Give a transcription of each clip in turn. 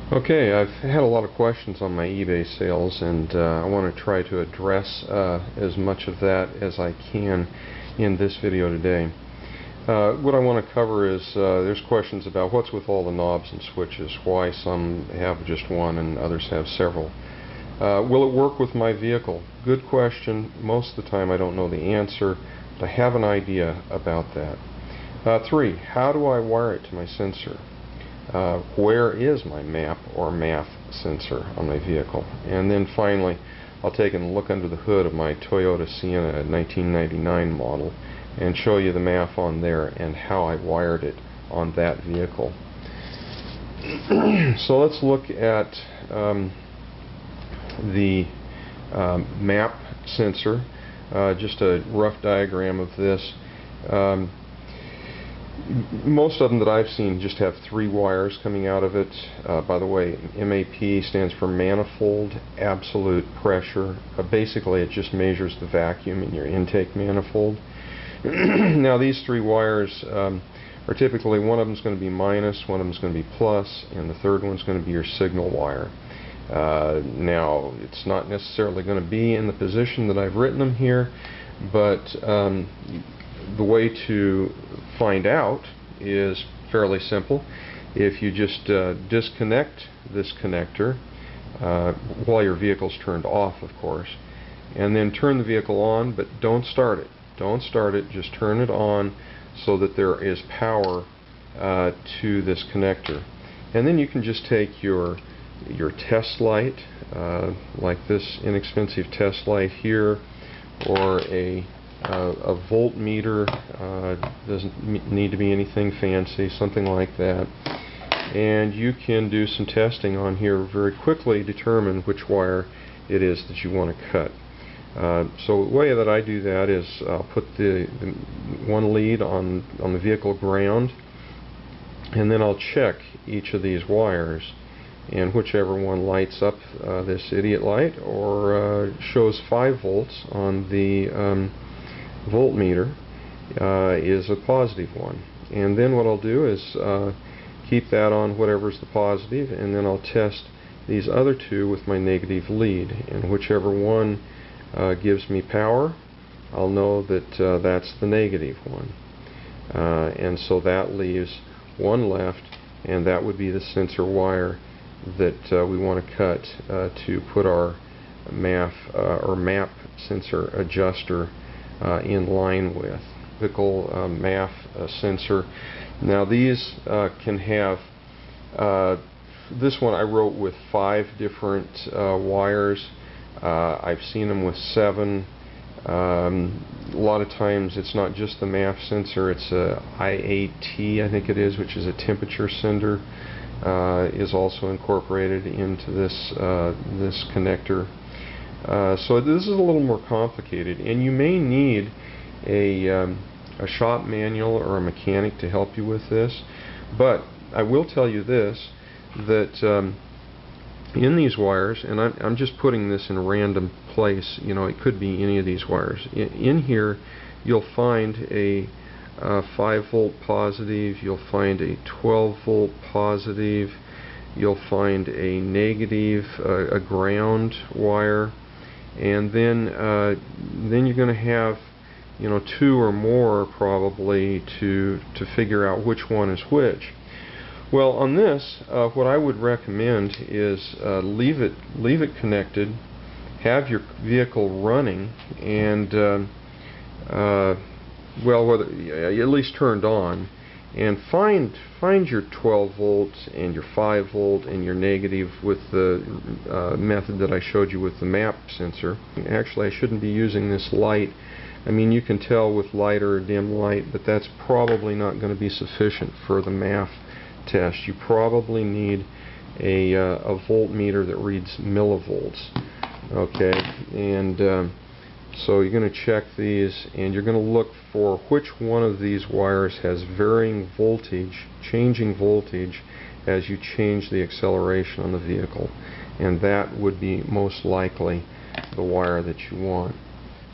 Okay, I've had a lot of questions on my eBay sales, and I want to try to address as much of that as I can in this video today. What I want to cover is there's questions about what's with all the knobs and switches, why some have just one and others have several. Will it work with my vehicle? Good question. Most of the time I don't know the answer, but I have an idea about that. 3. How do I wire it to my sensor? Where is my MAP or MAF sensor on my vehicle? And then finally, I'll take and look under the hood of my Toyota Sienna 1999 model and show you the MAF on there and how I wired it on that vehicle. So let's look at the MAP sensor, just a rough diagram of this. Most of them that I've seen just have 3 wires coming out of it. By the way, MAP stands for manifold absolute pressure. Basically it just measures the vacuum in your intake manifold. Now these 3 wires are typically, one of them is going to be minus, one of them is going to be plus, and the third one is going to be your signal wire. Now it's not necessarily going to be in the position that I've written them here, but the way to find out is fairly simple. If you just disconnect this connector while your vehicle's turned off, of course, and then turn the vehicle on, but don't start it. Don't start it, just turn it on so that there is power to this connector. And then you can just take your test light, like this inexpensive test light here, or a voltmeter, doesn't need to be anything fancy, something like that, and you can do some testing on here, very quickly determine which wire it is that you want to cut. So the way that I do that is I'll put the one lead on the vehicle ground, and then I'll check each of these wires, and whichever one lights up this idiot light or shows 5 volts on the voltmeter is a positive one. And then what I'll do is keep that on whatever's the positive, and then I'll test these other 2 with my negative lead, and whichever one gives me power, I'll know that that's the negative one. And so that leaves one left, and that would be the sensor wire that we want to cut to put our MAF or MAP sensor adjuster in line with. Typical MAF sensor. Now these can have, this one I wrote with 5 different wires. I've seen them with 7. A lot of times it's not just the MAF sensor, it's a IAT, I think it is, which is a temperature sender, is also incorporated into this this connector. So this is a little more complicated, and you may need a shop manual or a mechanic to help you with this. But I will tell you this, that in these wires, and I'm just putting this in a random place, you know, it could be any of these wires. In here you'll find a 5 volt positive, you'll find a 12 volt positive, you'll find a negative, a ground wire, and then you're going to have, you know, 2 or more probably to figure out which one is which. Well, on this, what I would recommend is leave it connected, have your vehicle running, and well, whether at least turned on, and find your 12 volts and your 5 volt and your negative with the method that I showed you with the MAP sensor. Actually, I shouldn't be using this light. I mean, you can tell with light or dim light, but that's probably not going to be sufficient for the MAF test. You probably need a voltmeter that reads millivolts. Okay, and so you're going to check these, and you're going to look for which one of these wires has varying voltage, changing voltage as you change the acceleration on the vehicle, and that would be most likely the wire that you want.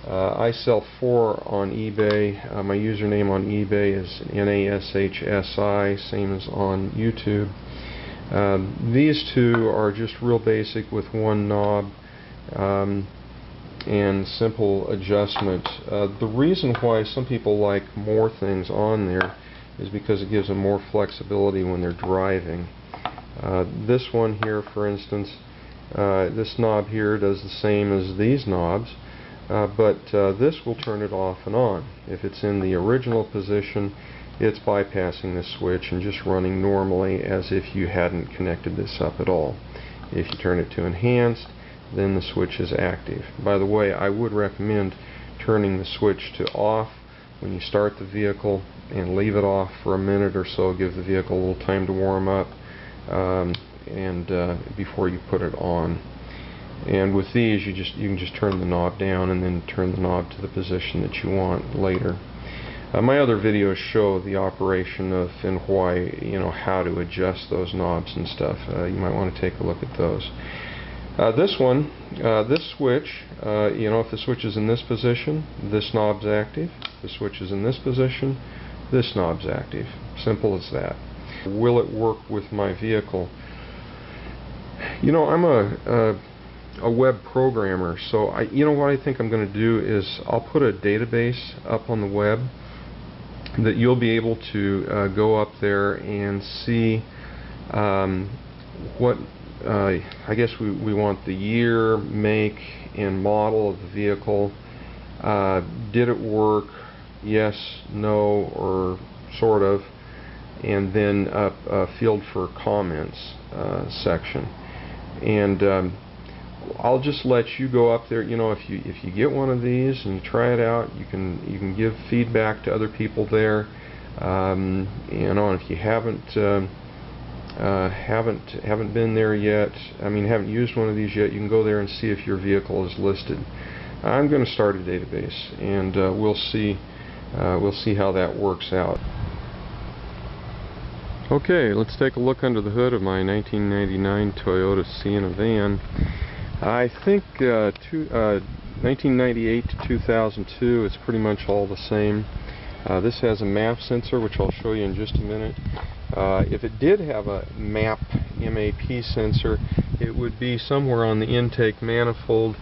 I sell 4 on eBay. My username on eBay is NASHSI, same as on YouTube. These two are just real basic with one knob and simple adjustment. The reason why some people like more things on there is because it gives them more flexibility when they're driving. This one here, for instance, this knob here does the same as these knobs, but this will turn it off and on. If it's in the original position, it's bypassing the switch and just running normally as if you hadn't connected this up at all. If you turn it to enhanced, then the switch is active. By the way, I would recommend turning the switch to off when you start the vehicle and leave it off for a minute or so, give the vehicle a little time to warm up before you put it on. And with these, you can just turn the knob down and then turn the knob to the position that you want later. My other videos show the operation of and why, how to adjust those knobs and stuff. You might want to take a look at those. This one, this switch, if the switch is in this position, this knob's active. If the switch is in this position, this knob's active. Simple as that. Will it work with my vehicle? I'm a web programmer, so what I think I'm going to do is I'll put a database up on the web that you'll be able to go up there and see what I guess we want the year, make, and model of the vehicle. Did it work? Yes, no, or sort of. And then a field for comments section. And I'll just let you go up there. If you get one of these and you try it out, you can give feedback to other people there. And if you haven't been there yet, haven't used one of these yet, you can go there and see if your vehicle is listed. I'm going to start a database, and we'll see how that works out. Okay, let's take a look under the hood of my 1999 Toyota Sienna van. I think 1998 to 2002, it's pretty much all the same. This has a MAF sensor, which I'll show you in just a minute. If it did have a MAP sensor, it would be somewhere on the intake manifold,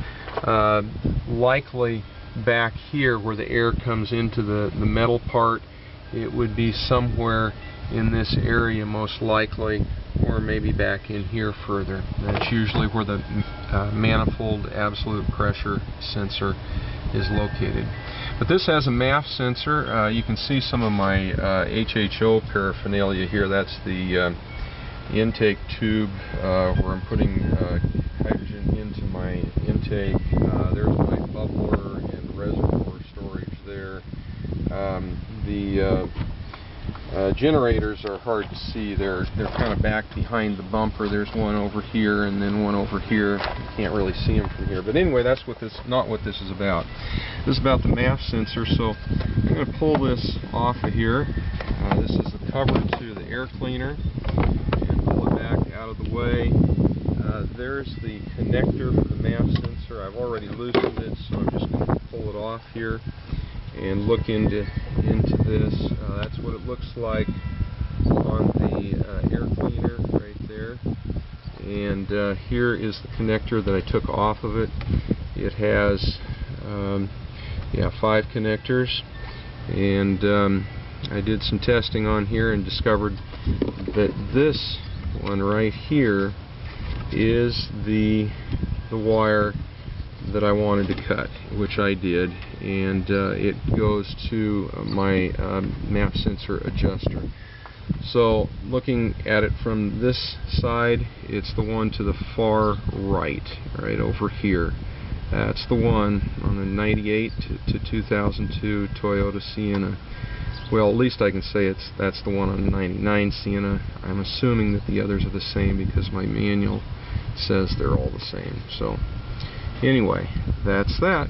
likely back here where the air comes into the metal part. It would be somewhere in this area most likely, or maybe back in here further. That's usually where the manifold absolute pressure sensor is located. But this has a MAF sensor. You can see some of my HHO paraphernalia here. That's the intake tube where I'm putting hydrogen into my intake. There's my bubbler and reservoir storage there. The generators are hard to see. They're kind of back behind the bumper. There's one over here and then one over here. You can't really see them from here. But anyway, that's not what this is about. This is about the MAF sensor. So I'm going to pull this off of here. This is the cover to the air cleaner, and pull it back out of the way. There's the connector for the MAF sensor. I've already loosened it, so I'm just going to pull it off here and look into this. That's what it looks like on the air cleaner right there. And here is the connector that I took off of it. It has 5 connectors, and I did some testing on here and discovered that this one right here is the wire that I wanted to cut, which I did, and it goes to my MAP sensor adjuster. So looking at it from this side, it's the one to the far right, right over here. That's the one on the 98 to 2002 Toyota Sienna. Well, at least I can say that's the one on the 99 Sienna. I'm assuming that the others are the same because my manual says they're all the same. So anyway, that's that.